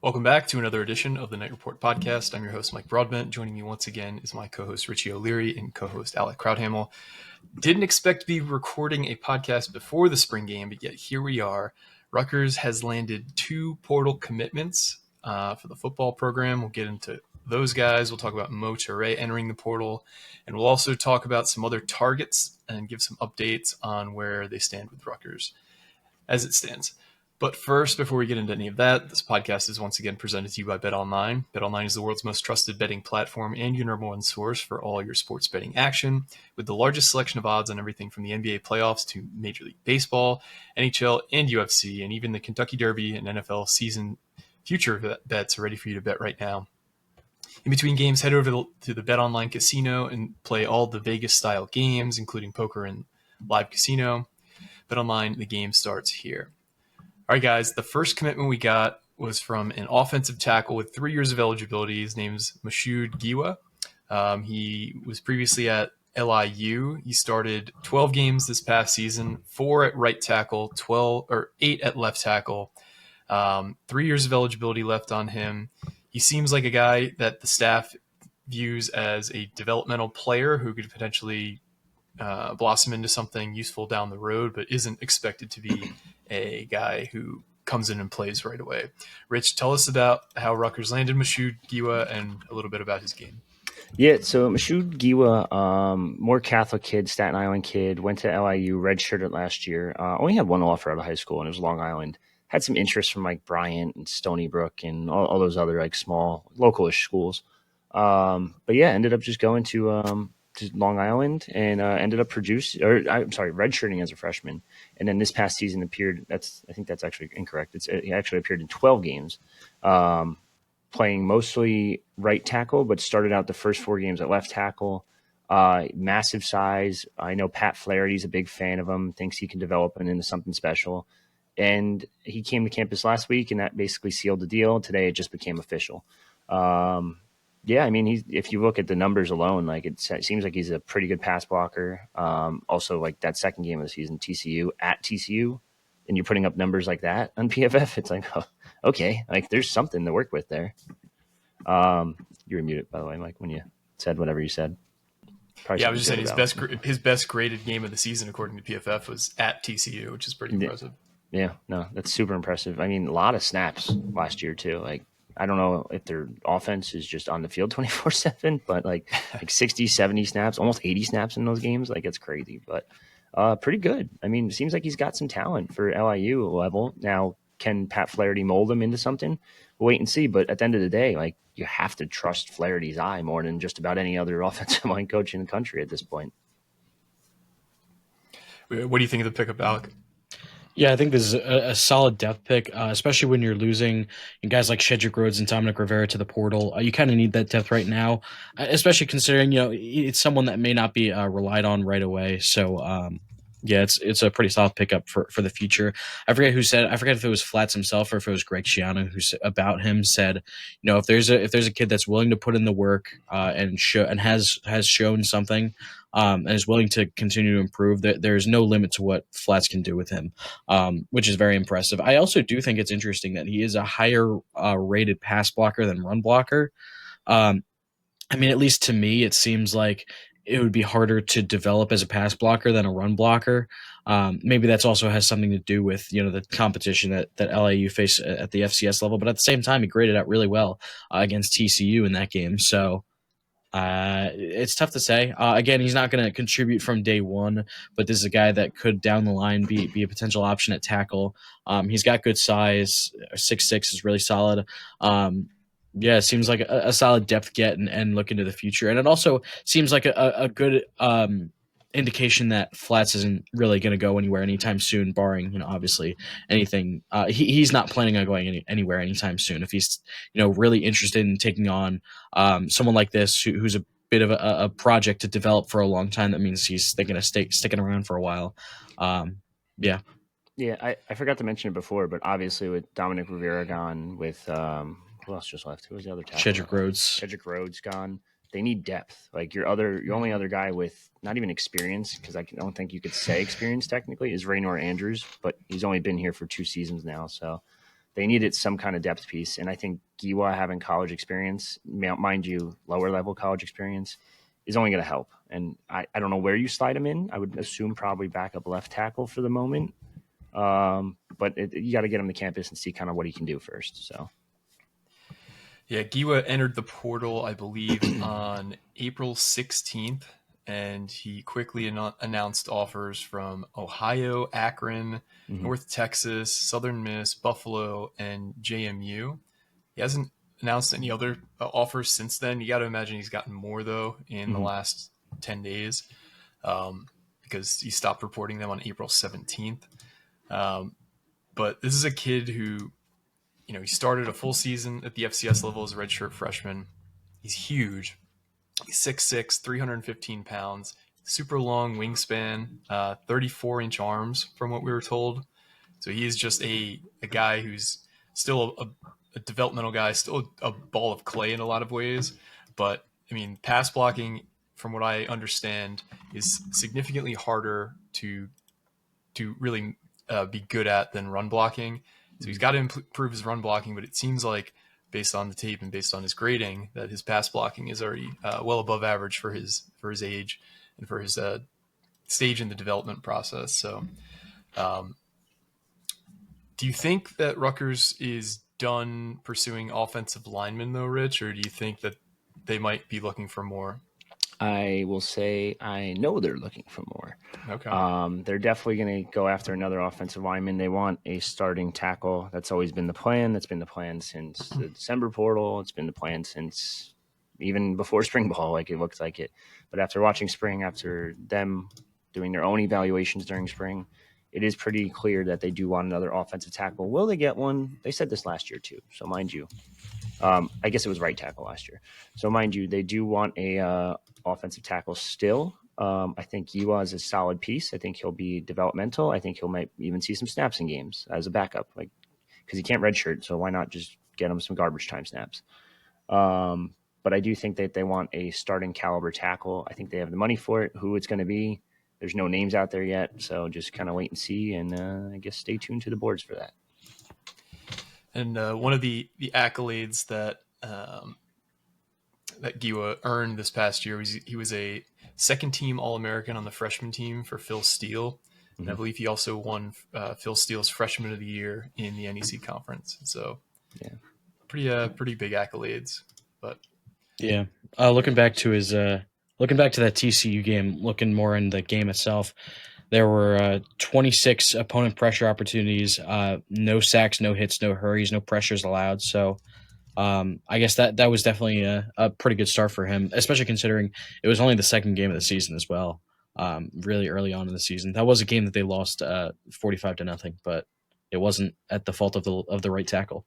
Welcome back to another edition of the Night Report podcast. I'm your host, Mike Broadbent. Joining me once again is my co-host, Richie O'Leary, and co-host, Alec Crowdhamel. Didn't expect to be recording a podcast before the spring game, but yet here we are. Rutgers has landed 2 portal commitments for the football program. We'll get into those guys. We'll talk about Mohamed Toure entering the portal, and we'll also talk about some other targets and give some updates on where they stand with Rutgers as it stands. But first, before we get into any of that, this podcast is once again presented to you by BetOnline. BetOnline is the world's most trusted betting platform and your number one source for all your sports betting action, with the largest selection of odds on everything from the NBA playoffs to Major League Baseball, NHL, and UFC, and even the Kentucky Derby and NFL season future bets are ready for you to bet right now. In between games, head over to the BetOnline casino and play all the Vegas-style games, including poker and live casino. BetOnline, the game starts here. All right, guys, the first commitment we got was from an offensive tackle with 3 years of eligibility. His name's Moshood Giwa. He was previously at LIU. He started 12 games this past season, 4 at right tackle, 8 at left tackle. 3 years of eligibility left on him. He seems like a guy that the staff views as a developmental player who could potentially blossom into something useful down the road, but isn't expected to be a guy who comes in and plays right away. Rich, tell us about how Rutgers landed Moshood Giwa and a little bit about his game. Yeah, so Moshood Giwa, more Catholic kid, Staten Island kid, went to LIU, redshirted last year. Only had one offer out of high school, and it was Long Island. Had some interest from like Bryant and Stony Brook and all those other like small localish schools. But yeah, ended up just going to Long Island and ended up redshirting as a freshman. And then this past season appeared. I think that's actually incorrect. He actually appeared in 12 games, playing mostly right tackle, but started out the first 4 games at left tackle. Massive size. I know Pat Flaherty's a big fan of him. Thinks he can develop into something special. And he came to campus last week, and that basically sealed the deal. Today, it just became official. Yeah, I mean, if you look at the numbers alone, like it seems like he's a pretty good pass blocker. Also, like that second game of the season, at TCU, and you're putting up numbers like that on PFF, it's like, oh, okay, like there's something to work with there. You were muted, by the way, Mike, when you said whatever you said. Probably I was just saying his best graded game of the season, according to PFF, was at TCU, which is pretty impressive. Yeah, no, that's super impressive. I mean, a lot of snaps last year too. Like, I don't know if their offense is just on the field 24/7, but like 60, 70 snaps, almost 80 snaps in those games. Like, it's crazy, but pretty good. I mean, it seems like he's got some talent for LIU level. Now, can Pat Flaherty mold him into something? We'll wait and see. But at the end of the day, like, you have to trust Flaherty's eye more than just about any other offensive line coach in the country at this point. What do you think of the pickup, Alec? Yeah, I think this is a solid depth pick, especially when you're losing guys like Shedrick Rhodes and Dominic Rivera to the portal. You kind of need that depth right now, especially considering, it's someone that may not be relied on right away. So, yeah, it's a pretty solid pickup for the future. I forget if it was Flats himself or if it was Greg Schiano who about him said, if there's a kid that's willing to put in the work and has shown something, and is willing to continue to improve, there's no limit to what Flats can do with him, which is very impressive. I also do think it's interesting that he is a higher rated pass blocker than run blocker. I mean, at least to me, it seems like it would be harder to develop as a pass blocker than a run blocker. Maybe that's also has something to do with, the competition that LIU face at the FCS level. But at the same time, he graded out really well against TCU in that game. So it's tough to say. Again, he's not going to contribute from day one, but this is a guy that could down the line be a potential option at tackle. He's got good size. 6'6" is really solid. Yeah, it seems like a solid depth get and look into the future. And it also seems like a good indication that Flats isn't really going to go anywhere anytime soon, barring, obviously anything. He's not planning on going anywhere anytime soon. If he's, really interested in taking on someone like this who's a bit of a project to develop for a long time, that means he's thinking of sticking around for a while. Yeah. Yeah, I forgot to mention it before, but obviously with Dominic Rivera gone, with who else just left? Who was the other tackle? Shedrick Rhodes gone. They need depth. Like your only other guy with not even experience, because I don't think you could say experience technically, is Raynor Andrews, but he's only been here for 2 seasons now. So they needed some kind of depth piece. And I think Giwa having college experience, mind you, lower level college experience, is only going to help. And I don't know where you slide him in. I would assume probably backup left tackle for the moment. But you got to get him to campus and see kind of what he can do first. So. Yeah, Giwa entered the portal, I believe, on April 16th, and he quickly announced offers from Ohio, Akron, North Texas, Southern Miss, Buffalo, and JMU. He hasn't announced any other offers since then. You got to imagine he's gotten more, though, in the last 10 days because he stopped reporting them on April 17th. But this is a kid who, he started a full season at the FCS level as a redshirt freshman. He's huge. He's 6'6", 315 pounds, super long wingspan, 34-inch arms from what we were told. So he is just a guy who's still a developmental guy, still a ball of clay in a lot of ways. But, pass blocking, from what I understand, is significantly harder to really be good at than run blocking. So he's got to improve his run blocking, but it seems like based on the tape and based on his grading that his pass blocking is already well above average for his age and for his stage in the development process. So do you think that Rutgers is done pursuing offensive linemen though, Rich, or do you think that they might be looking for more? I will say I know they're looking for more. Okay. They're definitely going to go after another offensive lineman. They want a starting tackle. That's always been the plan. That's been the plan since the December portal. It's been the plan since even before spring ball, like it looks like it. But after watching spring, after them doing their own evaluations during spring, it is pretty clear that they do want another offensive tackle. Will they get one? They said this last year too. So mind you, I guess it was right tackle last year. So mind you, they do want a offensive tackle still. I think Giwa is a solid piece. I think he'll be developmental. I think might even see some snaps in games as a backup, like because he can't redshirt. So why not just get him some garbage time snaps? But I do think that they want a starting caliber tackle. I think they have the money for it. Who it's going to be, there's no names out there yet. So just kind of wait and see, and I guess stay tuned to the boards for that. And one of the accolades that that Giwa earned this past year was he was a second-team All-American on the freshman team for Phil Steele. And I believe he also won Phil Steele's Freshman of the Year in the NEC Conference. So, yeah, pretty big accolades. But yeah, looking back to that TCU game, looking more in the game itself, there were 26 opponent pressure opportunities, no sacks, no hits, no hurries, no pressures allowed. So I guess that was definitely a pretty good start for him, especially considering it was only the second game of the season as well. Really early on in the season, that was a game that they lost 45-0, but it wasn't at the fault of the right tackle.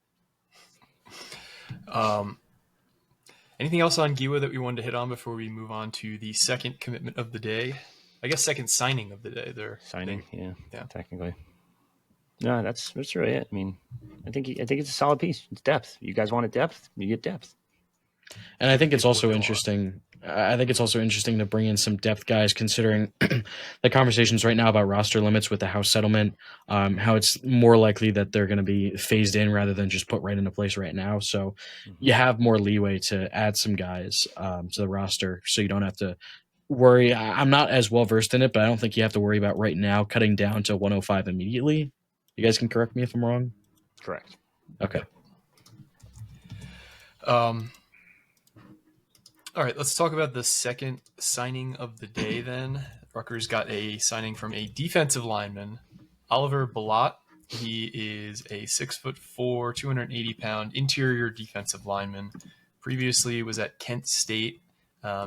Anything else on Giwa that we wanted to hit on before we move on to the second commitment of the day? I guess second signing of the day. Yeah, technically. No, that's really it. I think it's a solid piece. It's depth. You guys wanted depth, you get depth. And I think it's also interesting. I think it's also interesting to bring in some depth guys, considering the conversations right now about roster limits with the House settlement, how it's more likely that they're going to be phased in rather than just put right into place right now. So you have more leeway to add some guys to the roster, so you don't have to worry. I'm not as well versed in it, but I don't think you have to worry about right now cutting down to 105 immediately. You guys can correct me if I'm wrong. Correct. Okay. All right, let's talk about the second signing of the day then. Rutgers got a signing from a defensive lineman, Oliver Billotte. He is a 6'4", 280-pound interior defensive lineman. Previously was at Kent State.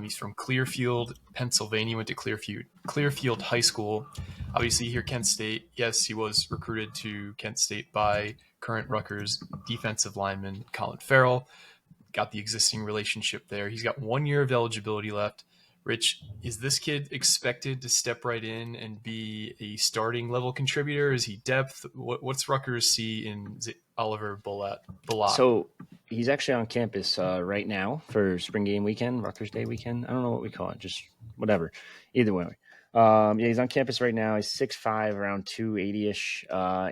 He's from Clearfield, Pennsylvania. Went to Clearfield High School. Obviously here Kent State. Yes, he was recruited to Kent State by current Rutgers defensive lineman Colin Farrell. Got the existing relationship there. He's got 1 year of eligibility left. Rich, is this kid expected to step right in and be a starting level contributor? Is he depth? What's Rutgers see in Oliver Billotte? So he's actually on campus right now for spring game weekend, Rutgers Day weekend. I don't know what we call it, just whatever. Either way. Yeah, he's on campus right now. He's 6'5", around 280-ish.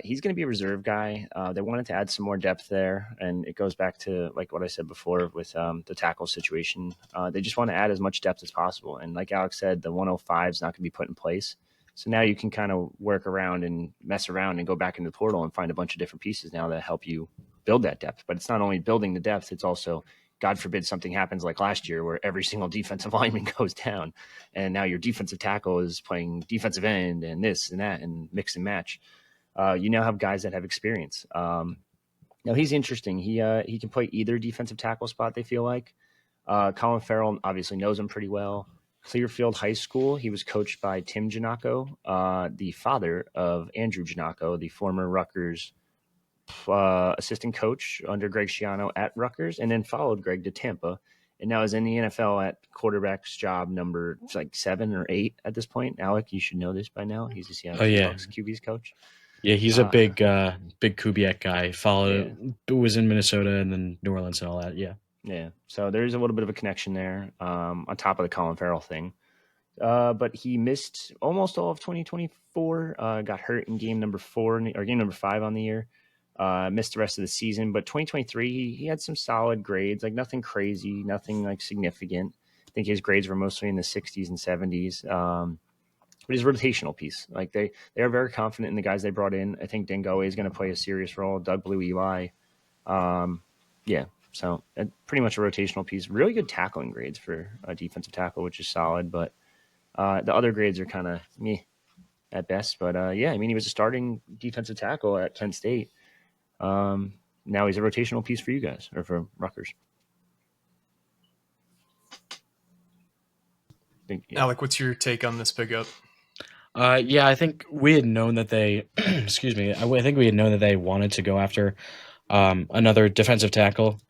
He's going to be a reserve guy. They wanted to add some more depth there, and it goes back to like what I said before with the tackle situation. They just want to add as much depth as possible. And like Alex said, the 105 is not going to be put in place. So now you can kind of work around and mess around and go back into the portal and find a bunch of different pieces now that help you build that depth. But it's not only building the depth, it's also, God forbid, something happens like last year where every single defensive lineman goes down, and now your defensive tackle is playing defensive end and this and that and mix and match. You now have guys that have experience. Now he's interesting. He can play either defensive tackle spot, they feel like. Colin Farrell obviously knows him pretty well. Clearfield High School, he was coached by Tim Giannacco, the father of Andrew Giannacco, the former Rutgers assistant coach under Greg Schiano at Rutgers, and then followed Greg to Tampa, and now is in the NFL at quarterback's job number like 7 or 8 at this point. Alec, you should know this by now. He's the Seattle Seahawks QB's coach. Yeah, he's a big Kubiak guy. Was in Minnesota and then New Orleans and all that. Yeah. Yeah, so there's a little bit of a connection there on top of the Colin Farrell thing. But he missed almost all of 2024, got hurt in game number 4 or game number 5 on the year, missed the rest of the season. But 2023, he had some solid grades, like nothing crazy, nothing like significant. I think his grades were mostly in the 60s and 70s. But his rotational piece, like they are very confident in the guys they brought in. I think Dengoe is going to play a serious role. Doug Blue Eli. Yeah. So pretty much a rotational piece. Really good tackling grades for a defensive tackle, which is solid. But the other grades are kind of meh at best. But yeah, I mean, he was a starting defensive tackle at Kent State. Now he's a rotational piece for you guys, or for Rutgers. Alec, what's your take on this pickup? Yeah, I think we had known that they, excuse me, I think we had known that they wanted to go after another defensive tackle.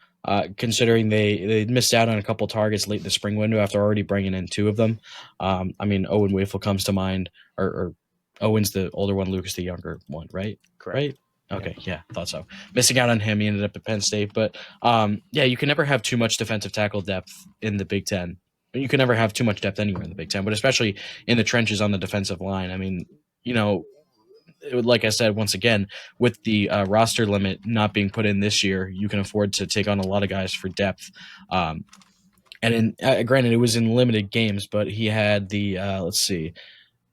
Considering they missed out on a couple targets late in the spring window after already bringing in 2 of them. I mean, Owen Wafel comes to mind, or Owen's the older one, Lucas the younger one, right? Correct. Right? Okay, yeah, thought so. Missing out on him, he ended up at Penn State. But yeah, you can never have too much defensive tackle depth in the Big Ten. You can never have too much depth anywhere in the Big Ten, but especially in the trenches on the defensive line. I mean, like I said, once again, with the roster limit not being put in this year, you can afford to take on a lot of guys for depth. And granted, it was in limited games, but he had the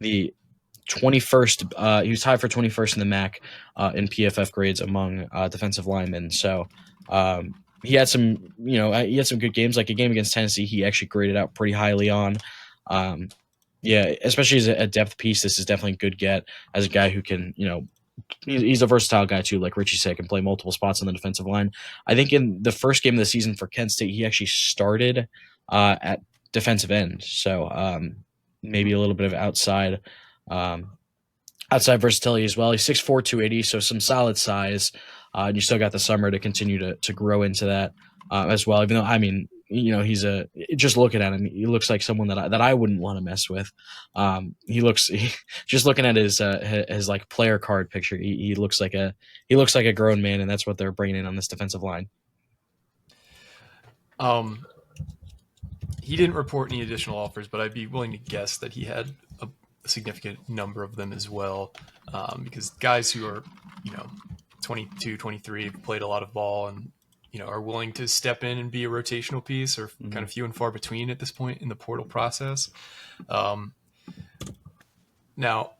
21st. He was tied for 21st in the MAC in PFF grades among defensive linemen. So he had some good games. Like a game against Tennessee, he actually graded out pretty highly on. Yeah, especially as a depth piece, this is definitely a good get as a guy who can, he's a versatile guy too, like Richie said, can play multiple spots on the defensive line. I think in the first game of the season for Kent State, he actually started at defensive end. So maybe a little bit of outside versatility as well. He's 6'4", 280, so some solid size. And you still got the summer to continue to grow into that as well, even though, I mean, he's just looking at him, he looks like someone that I wouldn't want to mess with. Just looking at his like player card picture, he looks like a grown man, and that's what they're bringing in on this defensive line. He didn't report any additional offers, but I'd be willing to guess that he had a significant number of them as well, because guys who are 22, 23 have played a lot of ball and are willing to step in and be a rotational piece are kind of few and far between at this point in the portal process. Now,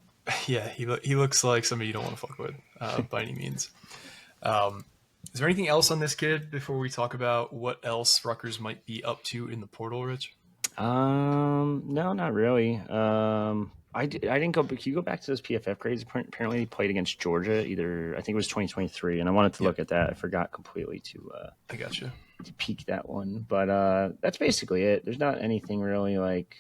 yeah, he looks like somebody you don't want to fuck with by any means. Is there anything else on this kid before we talk about what else Rutgers might be up to in the portal, Rich? No, not really. I didn't go. Can you go back to those PFF grades? Apparently, he played against Georgia. I think it was 2023, and I wanted to look at that. I forgot completely to. I gotcha. To peek that one, but that's basically it. There's not anything really like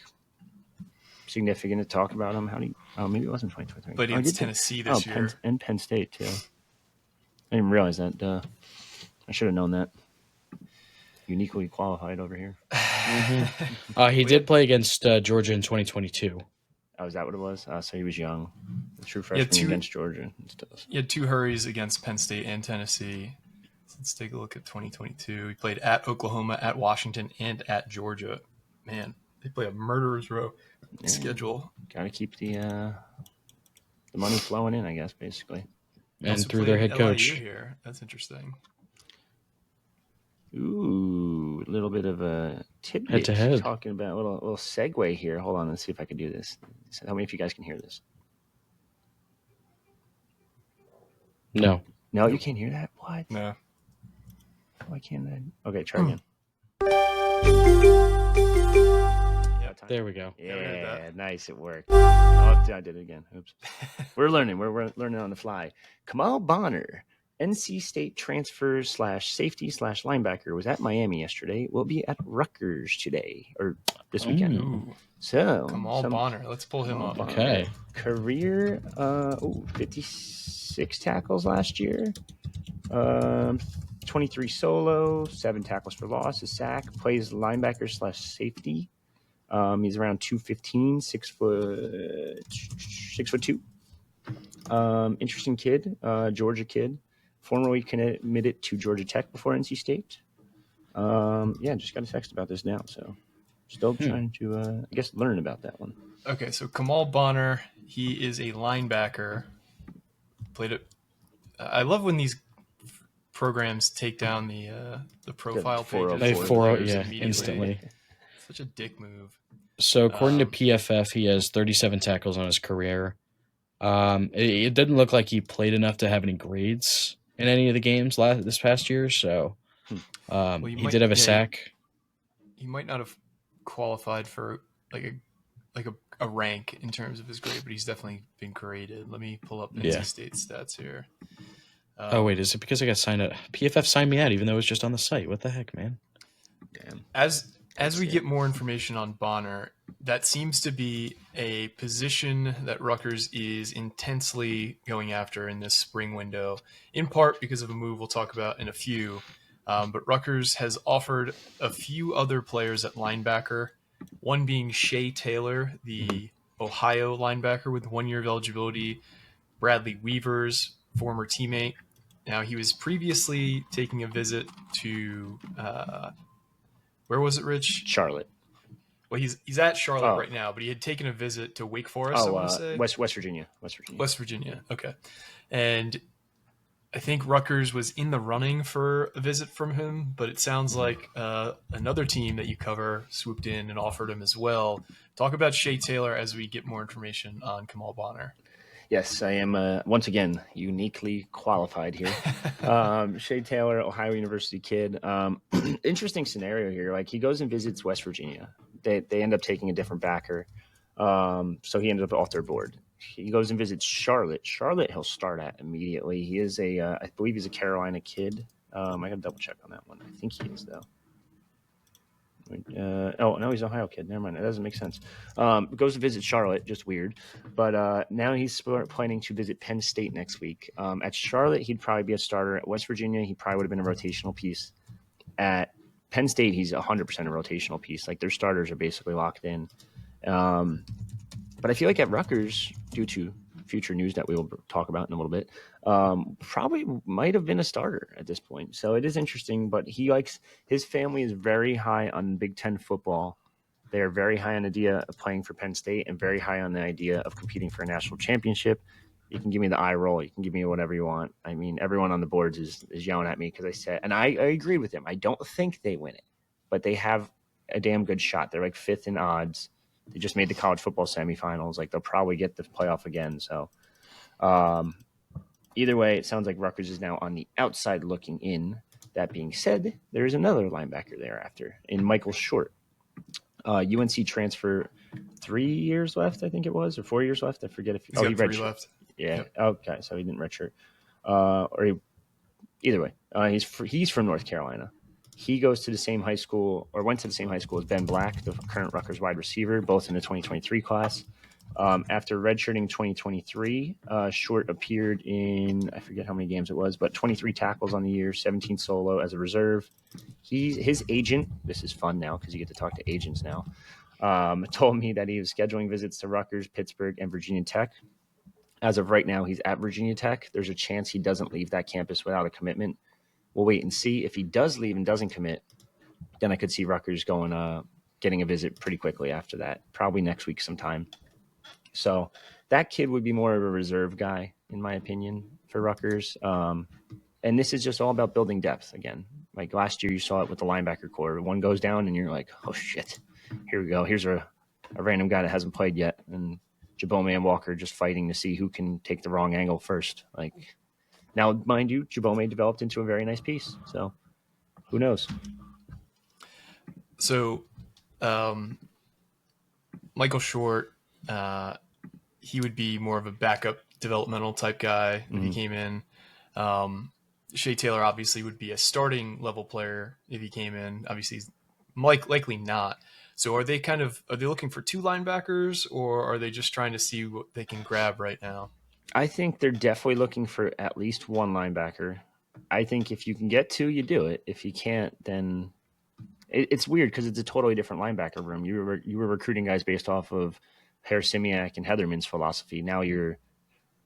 significant to talk about him. Maybe it wasn't 2023. But it's Tennessee this year. And Penn State too. I didn't realize that. I should have known that. Uniquely qualified over here. He did play against Georgia in 2022. Oh, is that what it was? So he was young. The true freshman against Georgia. He had 2 hurries against Penn State and Tennessee. Let's take a look at 2022. He played at Oklahoma, at Washington, and at Georgia. Man, they play a murderer's row. schedule. Got to keep the money flowing in, I guess, basically. And Also through their head playing coach. LIU here. That's interesting. Ooh, a little bit of a tidbit. Head-to-head. Talking about a little segue here. Hold on, let's see if I can do this. Tell me if you guys can hear this. No. No, you can't hear that? What? No. Why can't I? Okay, try again. Yep. There we go. Yeah, nice. It worked. Oh, I did it again. Oops. We're learning. We're learning on the fly. Kamal Bonner, NC State transfer / safety / linebacker, was at Miami yesterday. Will be at Rutgers today or this weekend. Ooh. So Kamal Bonner. Let's pull him up. Bonner. Okay. Career 56 tackles last year. 23 solo, 7 tackles for loss, a sack. Plays linebacker / safety. He's around 215, 6'2". Interesting kid, Georgia kid. Formerly committed to Georgia Tech before NC State. Just got a text about this now, so still trying to, I guess, learn about that one. Okay, so Kamal Bonner, he is a linebacker. Played it. I love when these programs take down the profile pages. They of 4 players immediately. instantly. Such a dick move. So according to PFF, he has 37 tackles on his career. It didn't look like he played enough to have any grades in any of the games this past year. So he did have a sack. He might not have qualified for like a rank in terms of his grade, but he's definitely been graded. Let me pull up NC State stats here. Oh wait, is it because I got signed up? PFF signed me out, even though it was just on the site. What the heck, man? Damn. As we get more information on Bonner, that seems to be a position that Rutgers is intensely going after in this spring window, in part because of a move we'll talk about in a few. But Rutgers has offered a few other players at linebacker, one being Shay Taylor, the Ohio linebacker with 1 year of eligibility, Bradley Weaver's former teammate. Now, he was previously taking a visit to where was it, Rich? Charlotte. Well, he's at Charlotte right now, but he had taken a visit to Wake Forest. I want to say West Virginia. West Virginia. Okay, and I think Rutgers was in the running for a visit from him, but it sounds like another team that you cover swooped in and offered him as well. Talk about Shay Taylor as we get more information on Kamal Bonner. Yes, I am once again uniquely qualified here. Shay Taylor, Ohio University kid. Interesting scenario here. Like, he goes and visits West Virginia. They end up taking a different backer, so he ended up off their board. He goes and visits Charlotte. Charlotte, he'll start at immediately. He is I believe he's a Carolina kid. I got to double check on that one. I think he is though. No, he's an Ohio kid. Never mind. That doesn't make sense. Goes to visit Charlotte, just weird. But now he's planning to visit Penn State next week. At Charlotte, he'd probably be a starter. At West Virginia, he probably would have been a rotational piece. At Penn State, he's 100% a rotational piece. Like, their starters are basically locked in. But I feel like at Rutgers, due to future news that we will talk about in a little bit, probably might have been a starter at this point. So it is interesting, but his family is very high on Big Ten football. They are very high on the idea of playing for Penn State and very high on the idea of competing for a national championship. You can give me the eye roll. You can give me whatever you want. I mean, everyone on the boards is yelling at me because I said, and I agree with them. I don't think they win it, but they have a damn good shot. They're like 5th in odds. They just made the college football semifinals. Like, they'll probably get the playoff again. So either way, it sounds like Rutgers is now on the outside looking in. That being said, there is another linebacker thereafter in Michael Short. UNC transfer, 3 years left, I think it was, or 4 years left. I forget if he redshirted left. Yeah. Yep. Okay. So he didn't redshirt. Either way, he's from North Carolina. He goes to the same high school, or went to the same high school as Ben Black, the current Rutgers wide receiver, both in the 2023 class. After redshirting 2023, Short appeared in, I forget how many games it was, but 23 tackles on the year, 17 solo as a reserve. His agent, this is fun now because you get to talk to agents now, told me that he was scheduling visits to Rutgers, Pittsburgh, and Virginia Tech. As of right now, he's at Virginia Tech. There's a chance he doesn't leave that campus without a commitment. We'll wait and see. If he does leave and doesn't commit, then I could see Rutgers going getting a visit pretty quickly after that, probably next week sometime. So that kid would be more of a reserve guy, in my opinion, for Rutgers. And this is just all about building depth again. Like last year, you saw it with the linebacker core. One goes down, and you're like, oh, shit, here we go. Here's a random guy that hasn't played yet. And Giwa and Walker just fighting to see who can take the wrong angle first. Like now, mind you, Giwa developed into a very nice piece. So who knows? So Michael Short, he would be more of a backup developmental type guy if he came in. Shay Taylor obviously would be a starting level player if he came in. Obviously, he's likely not. So are they looking for two linebackers, or are they just trying to see what they can grab right now? I think they're definitely looking for at least one linebacker. I think if you can get two, you do it. If you can't, then it's weird because it's a totally different linebacker room. You were recruiting guys based off of Harris Simiak and Heatherman's philosophy. Now you're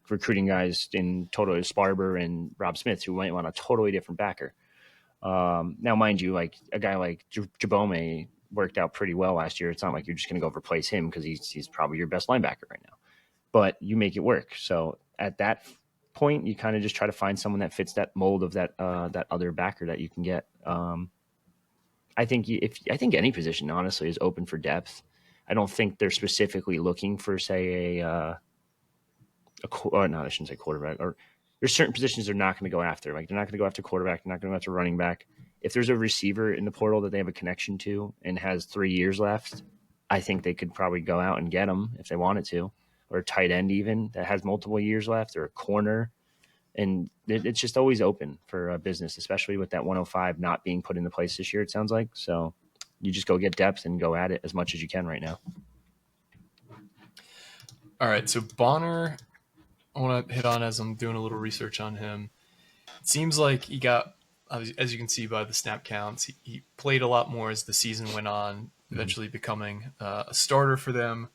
recruiting guys in totally Sparber and Rob Smith who might want a totally different backer. Now, mind you, like a guy like Giwa worked out pretty well last year. It's not like you're just going to go replace him because he's probably your best linebacker right now. But you make it work. So at that point, you kind of just try to find someone that fits that mold of that other backer that you can get. I think any position honestly is open for depth. I don't think they're specifically looking for, say, I shouldn't say quarterback. Or there's certain positions they're not going to go after. Like they're not going to go after quarterback. They're not going to go after running back. If there's a receiver in the portal that they have a connection to and has 3 years left, I think they could probably go out and get him if they wanted to, or a tight end even that has multiple years left, or a corner. And it's just always open for business, especially with that 105 not being put into place this year, it sounds like. So you just go get depth and go at it as much as you can right now. All right, so Bonner, I want to hit on as I'm doing a little research on him. It seems like he got, as you can see by the snap counts, he played a lot more as the season went on, eventually becoming a starter for them.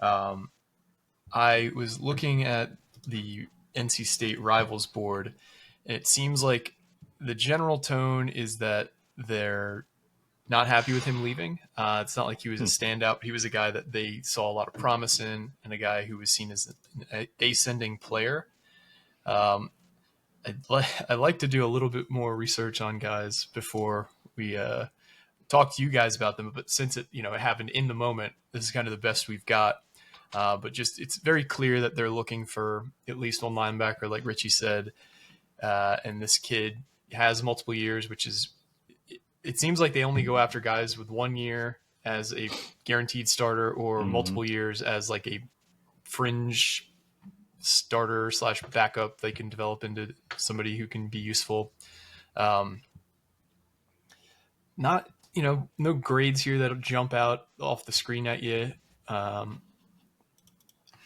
I was looking at the NC State rivals board, and it seems like the general tone is that they're not happy with him leaving. It's not like he was a standout, but he was a guy that they saw a lot of promise in, and a guy who was seen as an ascending player. I'd like to do a little bit more research on guys before we talk to you guys about them. But since it happened in the moment, this is kind of the best we've got. But just it's very clear that they're looking for at least one linebacker, like Richie said. And this kid has multiple years, which is it seems like they only go after guys with 1 year as a guaranteed starter or multiple years as like a fringe starter / backup they can develop into somebody who can be useful. Not, no grades here that'll jump out off the screen at you.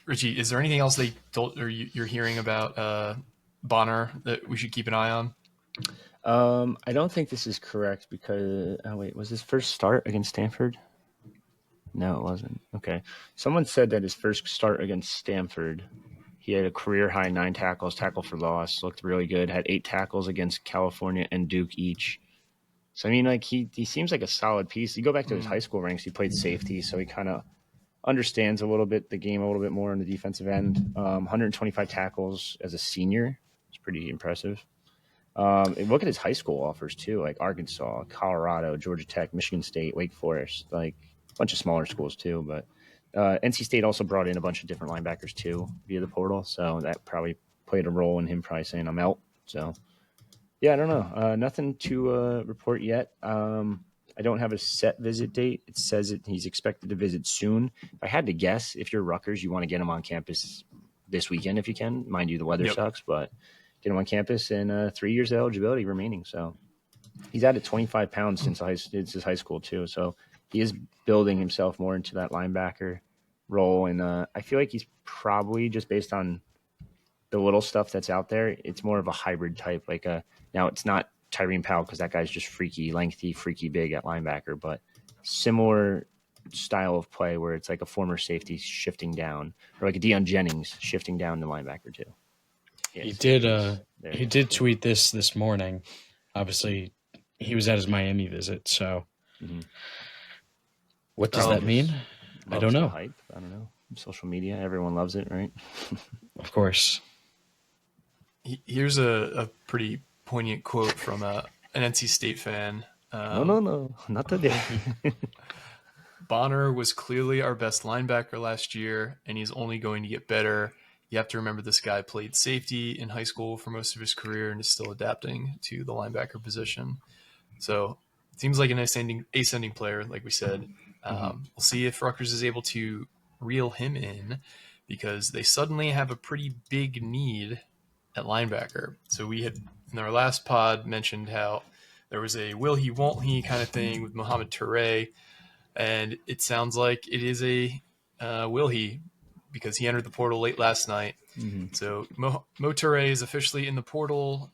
Richie, is there anything else they told or you're hearing about Bonner that we should keep an eye on? I don't think this is correct because was his first start against Stanford? No, it wasn't. Okay. Someone said that his first start against Stanford, he had a career high 9 tackles, tackle for loss, looked really good, had 8 tackles against California and Duke each. So, I mean, like he seems like a solid piece. You go back to his high school ranks, he played safety, so he kind of understands a little bit the game a little bit more on the defensive end. 125 tackles as a senior. It's pretty impressive. And look at his high school offers too, like Arkansas, Colorado, Georgia Tech, Michigan State, Wake Forest, like a bunch of smaller schools too. But NC State also brought in a bunch of different linebackers too via the portal, so that probably played a role in him probably saying I'm out. So yeah, I don't know. Nothing to report yet. I don't have a set visit date. It says he's expected to visit soon. If I had to guess, if you're Rutgers, you want to get him on campus this weekend if you can. Mind you, the weather sucks, but get him on campus and 3 years of eligibility remaining. So he's added 25 pounds since his high school too. So he is building himself more into that linebacker role. And I feel like he's probably, just based on the little stuff that's out there, it's more of a hybrid type. Now it's not Tyreen Powell because that guy's just freaky, lengthy, freaky big at linebacker, but similar style of play where it's like a former safety shifting down, or like a Deion Jennings shifting down to linebacker too. Yeah, he did tweet this morning. Obviously, he was at his Miami visit, so What does that mean? I don't know. The hype. I don't know. Social media, everyone loves it, right? Of course. Here's a pretty poignant quote from an NC State fan. No, not today. Bonner was clearly our best linebacker last year, and he's only going to get better. You have to remember this guy played safety in high school for most of his career and is still adapting to the linebacker position. So it seems like an ascending player, like we said. We'll see if Rutgers is able to reel him in, because they suddenly have a pretty big need at linebacker. So we had, in our last pod, mentioned how there was a will he, won't he kind of thing with Mohamed Toure, and it sounds like it is a will he, because he entered the portal late last night. So Mo Toure is officially in the portal.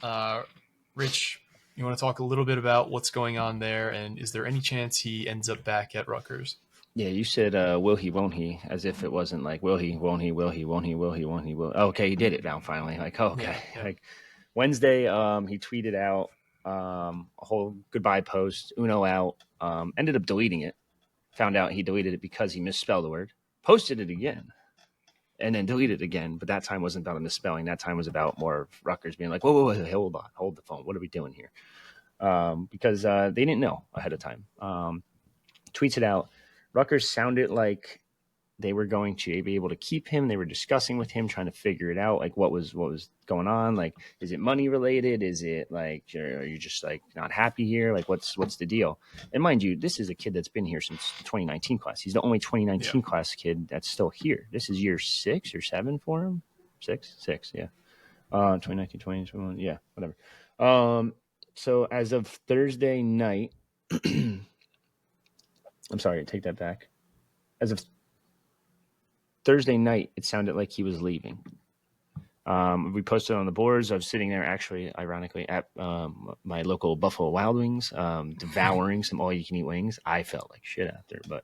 Rich, you want to talk a little bit about what's going on there, and is there any chance he ends up back at Rutgers? Yeah, you said will he, won't he, as if it wasn't like will he, won't he, will he, won't he, will he, won't he, will. Okay, he did it now finally. Like, okay. Yeah. Like Wednesday, he tweeted out a whole goodbye post, Uno out, ended up deleting it. Found out he deleted it because he misspelled the word, posted it again, and then deleted it again. But that time wasn't about a misspelling. That time was about more of Rutgers being like, whoa, hold on, hold the phone. What are we doing here? Because they didn't know ahead of time. Tweets it out. Rutgers sounded like they were going to be able to keep him. They were discussing with him, trying to figure it out, like what was going on. Like, is it money related? Is it like, are you just like not happy here? Like, what's the deal? And mind you, this is a kid that's been here since the 2019 class. He's the only 2019 class kid that's still here. This is year 6 or 7 for him. Six, yeah. 2019, 2021, yeah, whatever. So as of Thursday night, I'm sorry, take that back. As of Thursday night, it sounded like he was leaving. We posted on the boards. I was sitting there, actually, ironically, at my local Buffalo Wild Wings, devouring some all-you-can-eat wings. I felt like shit after, but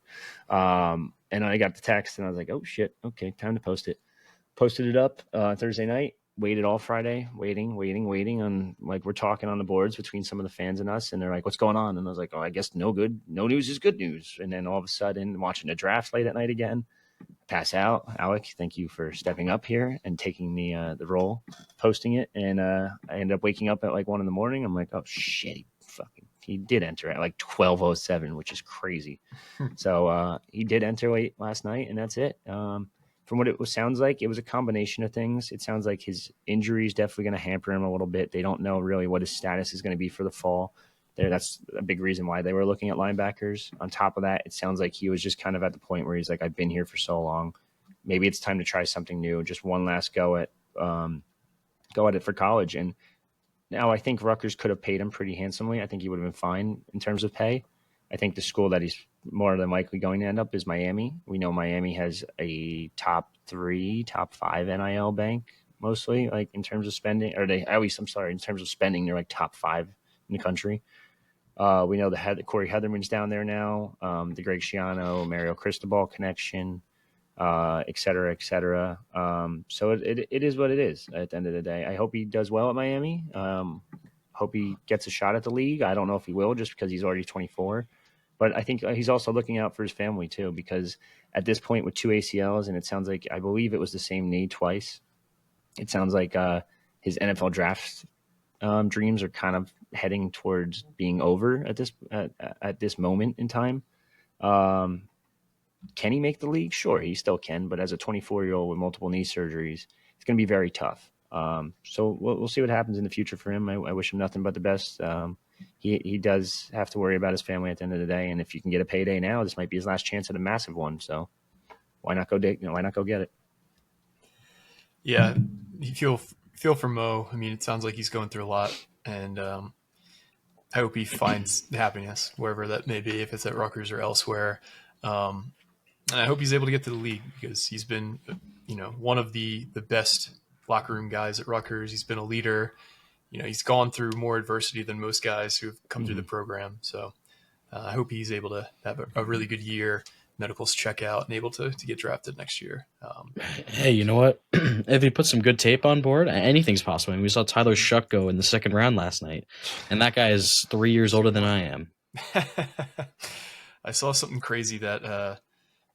and I got the text, and I was like, "Oh shit, okay, time to post it." Posted it up Thursday night. Waited all Friday, waiting on, like, we're talking on the boards between some of the fans and us, and they're like, "What's going on?" And I was like, "Oh, I guess no news is good news." And then all of a sudden, watching the draft late at night again, pass out. Alec, thank you for stepping up here and taking the role, posting it, and I ended up waking up at like 1 a.m. I'm like, "Oh shit, he did enter at like 12:07, which is crazy." So he did enter late last night, and that's it. From what sounds like, it was a combination of things. It sounds like his injury is definitely going to hamper him a little bit. They don't know really what his status is going to be for the fall. That's a big reason why they were looking at linebackers. On top of that, it sounds like he was just kind of at the point where he's like, "I've been here for so long. Maybe it's time to try something new. Just one last go at it for college." And now I think Rutgers could have paid him pretty handsomely. I think he would have been fine in terms of pay. I think the school that he's more than likely going to end up is Miami. We know Miami has a top 3, top 5 NIL bank, mostly, like in terms of spending, or in terms of spending, they're like top 5 in the country. We know the Corey Heatherman's down there now, the Greg Schiano, Mario Cristobal connection, et cetera, et cetera. So it is what it is at the end of the day. I hope he does well at Miami. Hope he gets a shot at the league. I don't know if he will, just because he's already 24. But I think he's also looking out for his family too, because at this point with 2 ACLs, and it sounds like, I believe it was the same knee twice, it sounds like his NFL draft dreams are kind of heading towards being over at this moment in time. Can he make the league? Sure, he still can. But as a 24-year-old with multiple knee surgeries, it's going to be very tough. So we'll see what happens in the future for him. I wish him nothing but the best. He does have to worry about his family at the end of the day. And if you can get a payday now, this might be his last chance at a massive one. So why not go get it? Yeah, you feel for Mo. I mean, it sounds like he's going through a lot, and I hope he finds happiness wherever that may be, if it's at Rutgers or elsewhere. And I hope he's able to get to the league, because he's been, one of the best locker room guys at Rutgers. He's been a leader. He's gone through more adversity than most guys who have come through the program. So I hope he's able to have a really good year, medicals check out, and able to get drafted next year. Hey, you know what? If he puts some good tape on board, anything's possible. I mean, we saw Tyler Shuck go in the second round last night, and that guy is 3 years older than I am. I saw something crazy that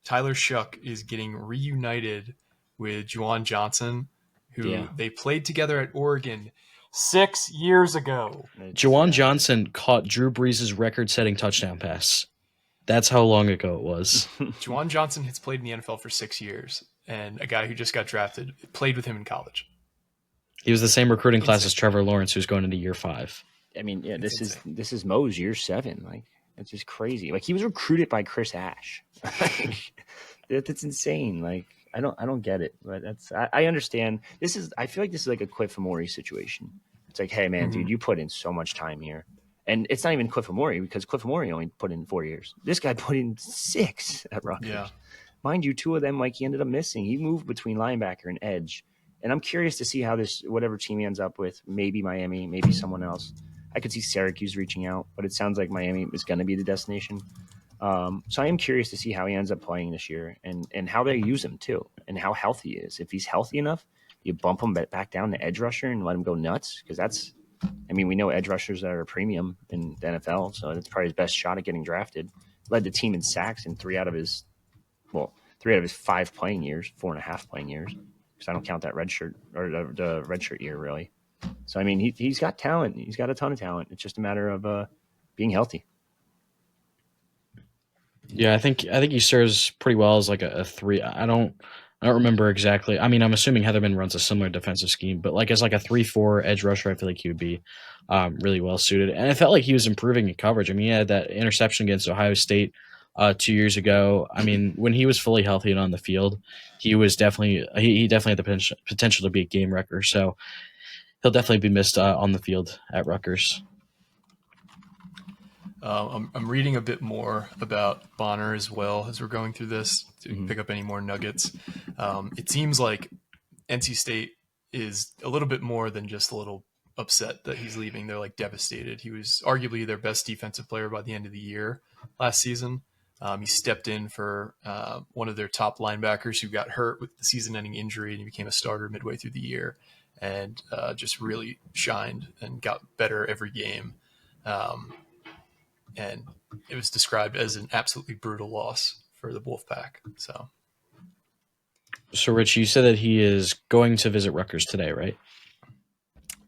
Tyler Shuck is getting reunited with Juwan Johnson, who they played together at Oregon 6 years ago. Giwa.and Johnson caught Drew Brees' record-setting touchdown pass. That's how long ago it was. Giwa.and Johnson has played in the NFL for 6 years, and a guy who just got drafted played with him in college. He was the same recruiting class as Trevor Lawrence, who's going into year 5. I mean, yeah, this is Mo's year 7. Like, it's just crazy. Like, he was recruited by Chris Ash. That's insane. Like, I don't get it, but I understand. I feel like this is like a Cliff Amore situation. It's like, hey man, dude, you put in so much time here. And it's not even Cliff Amore, because Cliff Amore only put in 4 years. This guy put in 6 at Rutgers. Yeah. Mind you, 2 of them, like, he ended up missing. He moved between linebacker and edge. And I'm curious to see how whatever team he ends up with, maybe Miami, maybe someone else. I could see Syracuse reaching out, but it sounds like Miami is going to be the destination. So I am curious to see how he ends up playing this year and how they use him too, and how healthy he is. If he's healthy enough, you bump him back down to edge rusher and let him go nuts, because we know edge rushers that are a premium in the NFL, so that's probably his best shot at getting drafted. Led the team in sacks in 3 out of his 5 playing years, 4.5 playing years, because I don't count that red shirt or the red shirt year really. So I mean, he's got talent. He's got a ton of talent. It's just a matter of being healthy. Yeah, I think he serves pretty well as like a 3. I don't remember exactly. I mean, I'm assuming Heatherman runs a similar defensive scheme, but like as like a 3-4 edge rusher, I feel like he would be really well suited. And I felt like he was improving in coverage. I mean, he had that interception against Ohio State 2 years ago. I mean, when he was fully healthy and on the field, he was definitely had the potential to be a game wrecker. So he'll definitely be missed on the field at Rutgers. I'm reading a bit more about Bonner as well as we're going through this to pick up any more nuggets. It seems like NC State is a little bit more than just a little upset that he's leaving. They're like devastated. He was arguably their best defensive player by the end of the year last season. He stepped in for one of their top linebackers who got hurt with the season-ending injury, and he became a starter midway through the year, and just really shined and got better every game. And it was described as an absolutely brutal loss for the Wolfpack. So, Rich, you said that he is going to visit Rutgers today, right?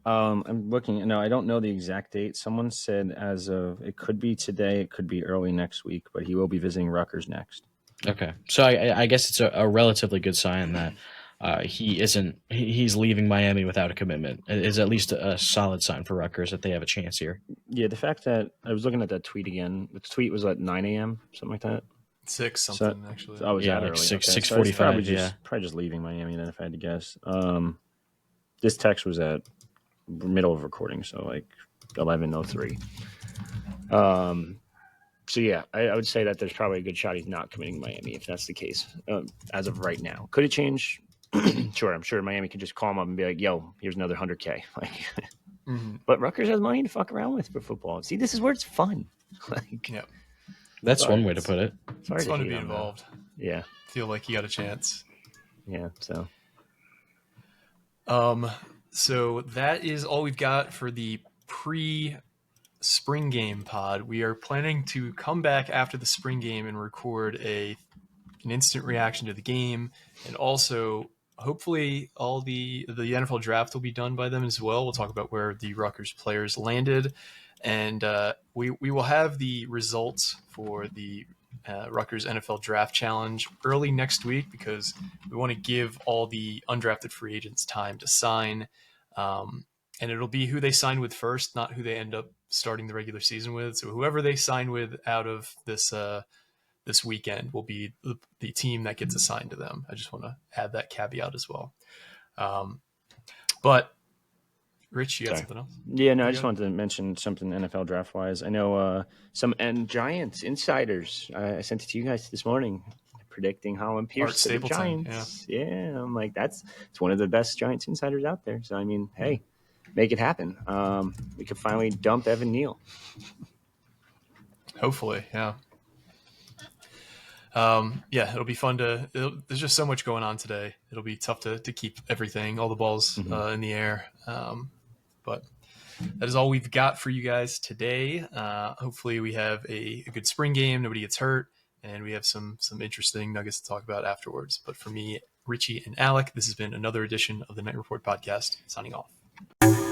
I'm looking. No, I don't know the exact date. Someone said it could be today, it could be early next week, but he will be visiting Rutgers next. Okay, so I guess it's a relatively good sign that he's leaving Miami without a commitment. It is at least a solid sign for Rutgers that they have a chance here. Yeah, the fact that I was looking at that tweet again. The tweet was at 9 a.m., something like that. 6 something, actually. Oh, was that like early? 6:45. Probably just leaving Miami then, if I had to guess. This text was at middle of recording, so like 11:03. So yeah, I would say that there's probably a good shot he's not committing to Miami if that's the case as of right now. Could it change? Sure, I'm sure Miami could just call him up and be like, "Yo, here's another $100K." Like, but Rutgers has money to fuck around with for football. See, this is where it's fun. Like, yeah, that's one way to put it. It's fun to be involved. Yeah, feel like you got a chance. Yeah, so. So that is all we've got for the pre-spring game pod. We are planning to come back after the spring game and record an instant reaction to the game, and also hopefully all the NFL draft will be done by then as well. We'll talk about where the Rutgers players landed, and we will have the results for the Rutgers NFL Draft Challenge early next week, because we want to give all the undrafted free agents time to sign, and it'll be who they sign with first, not who they end up starting the regular season with. So whoever they sign with out of this weekend will be the team that gets assigned to them. I just want to add that caveat as well. But Rich, you got something else? Yeah, no, I just wanted to mention something NFL draft wise. I know some Giants insiders. I sent it to you guys this morning, predicting Holland Pierce to the Giants. Yeah, I'm like, it's one of the best Giants insiders out there. So I mean, hey, make it happen. We could finally dump Evan Neal. Hopefully, yeah. It'll be fun there's just so much going on today. It'll be tough to keep everything, all the balls in the air. But that is all we've got for you guys today. Hopefully we have a good spring game. Nobody gets hurt, and we have some interesting nuggets to talk about afterwards. But for me, Richie and Alec, this has been another edition of the Knight Report podcast. Signing off.